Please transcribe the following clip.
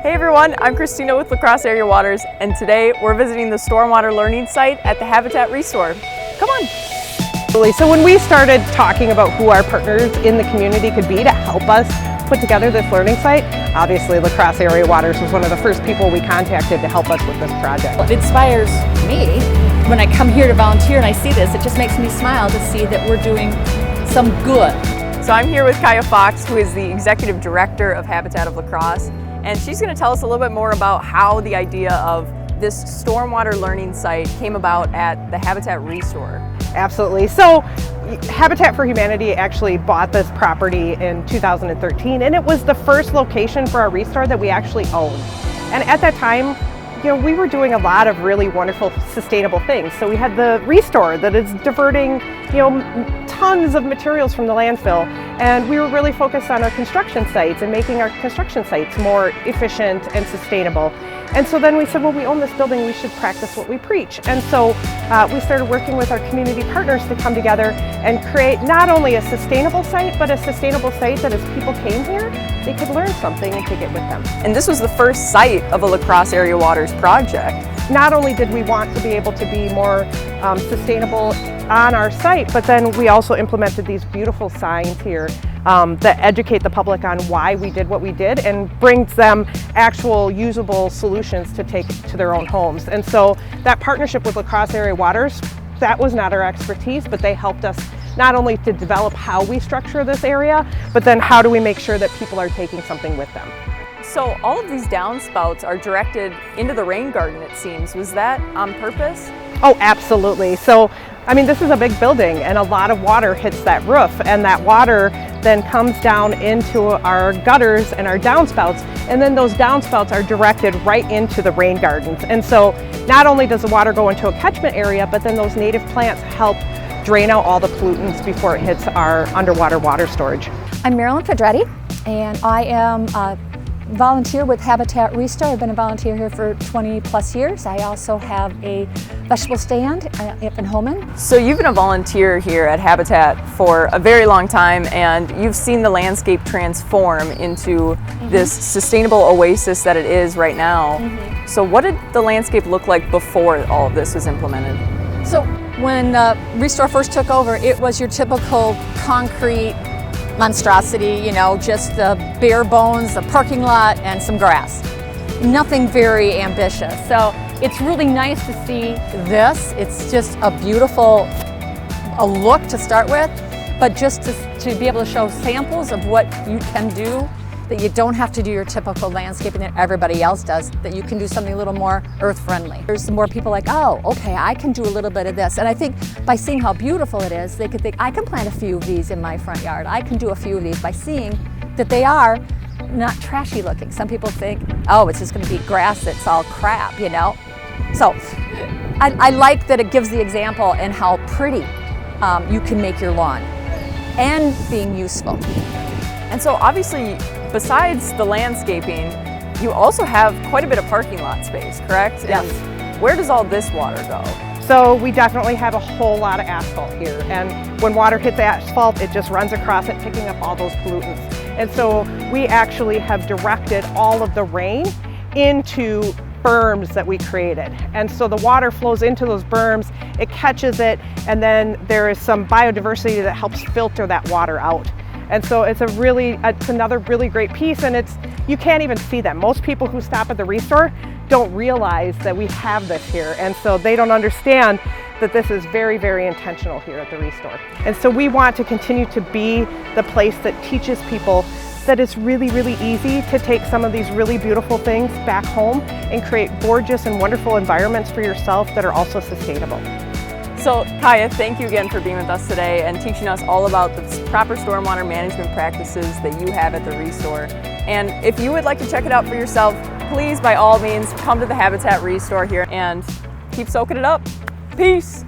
Hey everyone, I'm Christina with La Crosse Area Waters, and today we're visiting the Stormwater Learning Site at the Habitat Restore. Come on! So when we started talking about who our partners in the community could be to help us put together this learning site, obviously La Crosse Area Waters was one of the first people we contacted to help us with this project. It inspires me when I come here to volunteer and I see this. It just makes me smile to see that we're doing some good. So I'm here with Kaya Fox, who is the Executive Director of Habitat of La Crosse, and she's going to tell us a little bit more about how the idea of this stormwater learning site came about at the Habitat Restore. Absolutely. So Habitat for Humanity actually bought this property in 2013, and it was the first location for our restore that we actually owned. And at that time, we were doing a lot of really wonderful sustainable things. So we had the restore that is diverting, tons of materials from the landfill, and we were really focused on our construction sites and making our construction sites more efficient and sustainable. And so then we said, well, we own this building, we should practice what we preach. And so we started working with our community partners to come together and create not only a sustainable site, but a sustainable site that as people came here, they could learn something and take it with them. And this was the first site of a La Crosse Area Waters project. Not only did we want to be able to be more sustainable on our site, but then we also implemented these beautiful signs here that educate the public on why we did what we did and brings them actual usable solutions to take to their own homes. And so that partnership with La Crosse Area Waters, that was not our expertise, but they helped us not only to develop how we structure this area, but then how do we make sure that people are taking something with them. So all of these downspouts are directed into the rain garden, it seems. Was that on purpose? Oh, absolutely. So, this is a big building and a lot of water hits that roof, and that water then comes down into our gutters and our downspouts, and then those downspouts are directed right into the rain gardens. And so not only does the water go into a catchment area, but then those native plants help drain out all the pollutants before it hits our underwater water storage. I'm Marilyn Pedretti, and I am a volunteer with Habitat Restore. I've been a volunteer here for 20 plus years. I also have a vegetable stand up in Holman. So you've been a volunteer here at Habitat for a very long time, and you've seen the landscape transform into this sustainable oasis that it is right now. So what did the landscape look like before all of this was implemented? So when Restore first took over, it was your typical concrete monstrosity, just the bare bones, the parking lot, and some grass. Nothing very ambitious. So it's really nice to see this. It's just a beautiful look to start with, but just to be able to show samples of what you can do, that you don't have to do your typical landscaping that everybody else does, that you can do something a little more earth-friendly. There's more people like, oh, okay, I can do a little bit of this. And I think by seeing how beautiful it is, they could think, I can plant a few of these in my front yard. I can do a few of these by seeing that they are not trashy looking. Some people think, oh, it's just gonna be grass that's all crap, So I like that it gives the example and how pretty you can make your lawn and being useful. And so obviously, besides the landscaping, you also have quite a bit of parking lot space, correct? Yes. And where does all this water go? So we definitely have a whole lot of asphalt here, and when water hits asphalt, it just runs across it, picking up all those pollutants. And so we actually have directed all of the rain into berms that we created. And so the water flows into those berms, it catches it, and then there is some biodiversity that helps filter that water out. And so it's another really great piece, and you can't even see them. Most people who stop at the restore don't realize that we have this here, and so they don't understand that this is very, very intentional here at the restore. And so we want to continue to be the place that teaches people that it's really, really easy to take some of these really beautiful things back home and create gorgeous and wonderful environments for yourself that are also sustainable. So Kaya, thank you again for being with us today and teaching us all about the proper stormwater management practices that you have at the Restore. And if you would like to check it out for yourself, please by all means come to the Habitat Restore here and keep soaking it up. Peace.